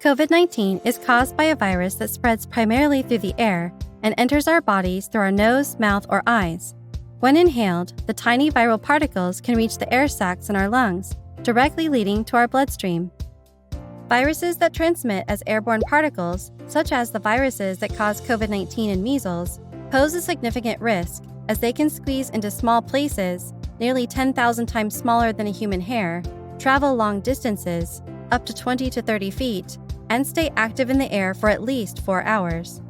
COVID-19 is caused by a virus that spreads primarily through the air and enters our bodies through our nose, mouth, or eyes. When inhaled, the tiny viral particles can reach the air sacs in our lungs, directly leading to our bloodstream. Viruses that transmit as airborne particles, such as the viruses that cause COVID-19 and measles, pose a significant risk as they can squeeze into small places, nearly 10,000 times smaller than a human hair, travel long distances, up to 20 to 30 feet, and stay active in the air for at least 4 hours.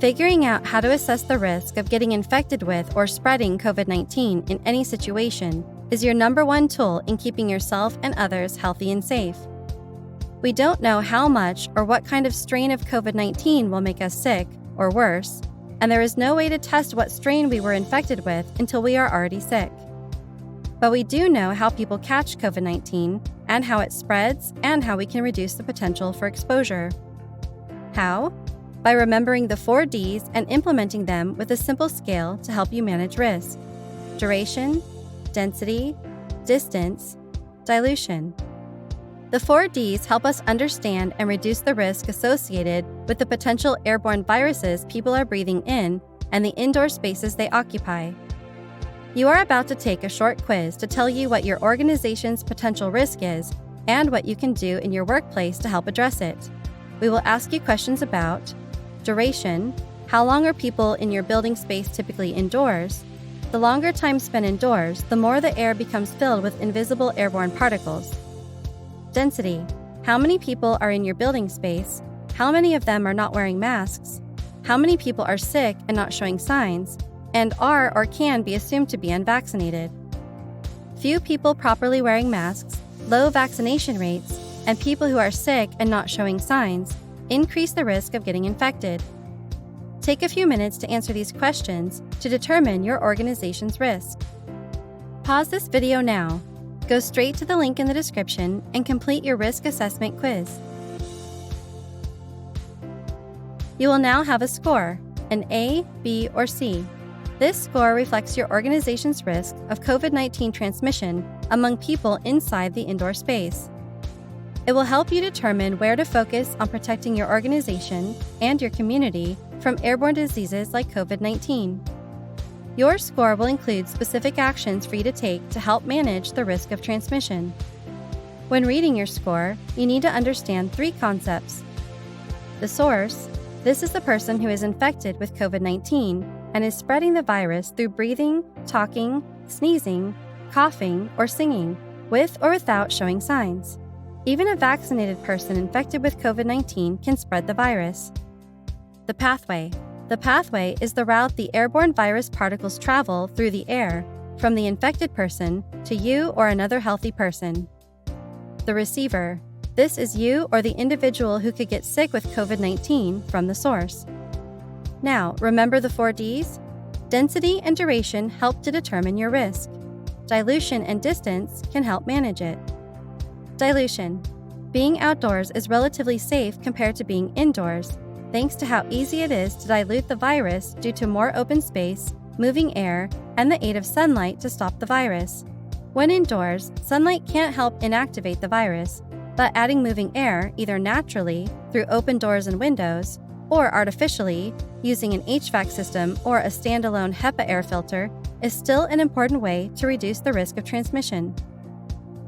Figuring out how to assess the risk of getting infected with or spreading COVID-19 in any situation is your number one tool in keeping yourself and others healthy and safe. We don't know how much or what kind of strain of COVID-19 will make us sick, or worse, and there is no way to test what strain we were infected with until we are already sick. But we do know how people catch COVID-19 and how it spreads and how we can reduce the potential for exposure. How? By remembering the 4 Ds and implementing them with a simple scale to help you manage risk: duration, density, distance, dilution. The 4 Ds help us understand and reduce the risk associated with the potential airborne viruses people are breathing in and the indoor spaces they occupy. You are about to take a short quiz to tell you what your organization's potential risk is and what you can do in your workplace to help address it. We will ask you questions about duration. How long are people in your building space typically indoors? The longer time spent indoors, the more the air becomes filled with invisible airborne particles. Density. How many people are in your building space? How many of them are not wearing masks? How many people are sick and not showing signs, and are or can be assumed to be unvaccinated? Few people properly wearing masks, low vaccination rates, and people who are sick and not showing signs increase the risk of getting infected. Take a few minutes to answer these questions to determine your organization's risk. Pause this video now. Go straight to the link in the description and complete your risk assessment quiz. You will now have a score, an A, B, or C. This score reflects your organization's risk of COVID-19 transmission among people inside the indoor space. It will help you determine where to focus on protecting your organization and your community from airborne diseases like COVID-19. Your score will include specific actions for you to take to help manage the risk of transmission. When reading your score, you need to understand 3 concepts. The source. This is the person who is infected with COVID-19 and is spreading the virus through breathing, talking, sneezing, coughing, or singing, with or without showing signs. Even a vaccinated person infected with COVID-19 can spread the virus. The pathway. The pathway is the route the airborne virus particles travel through the air, from the infected person to you or another healthy person. The receiver. This is you or the individual who could get sick with COVID-19 from the source. Now, remember the 4 Ds? Density and duration help to determine your risk. Dilution and distance can help manage it. Dilution. Being outdoors is relatively safe compared to being indoors, thanks to how easy it is to dilute the virus due to more open space, moving air, and the aid of sunlight to stop the virus. When indoors, sunlight can't help inactivate the virus, but adding moving air, either naturally, through open doors and windows, or artificially, using an HVAC system or a standalone HEPA air filter, is still an important way to reduce the risk of transmission.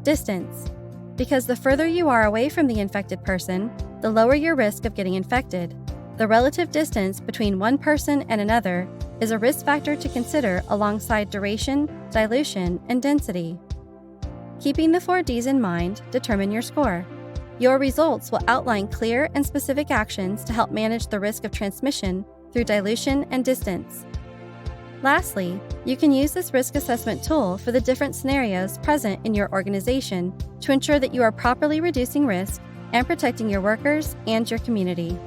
Distance. Because the further you are away from the infected person, the lower your risk of getting infected. The relative distance between one person and another is a risk factor to consider alongside duration, dilution, and density. Keeping the 4 Ds in mind, determine your score. Your results will outline clear and specific actions to help manage the risk of transmission through dilution and distance. Lastly, you can use this risk assessment tool for the different scenarios present in your organization to ensure that you are properly reducing risk and protecting your workers and your community.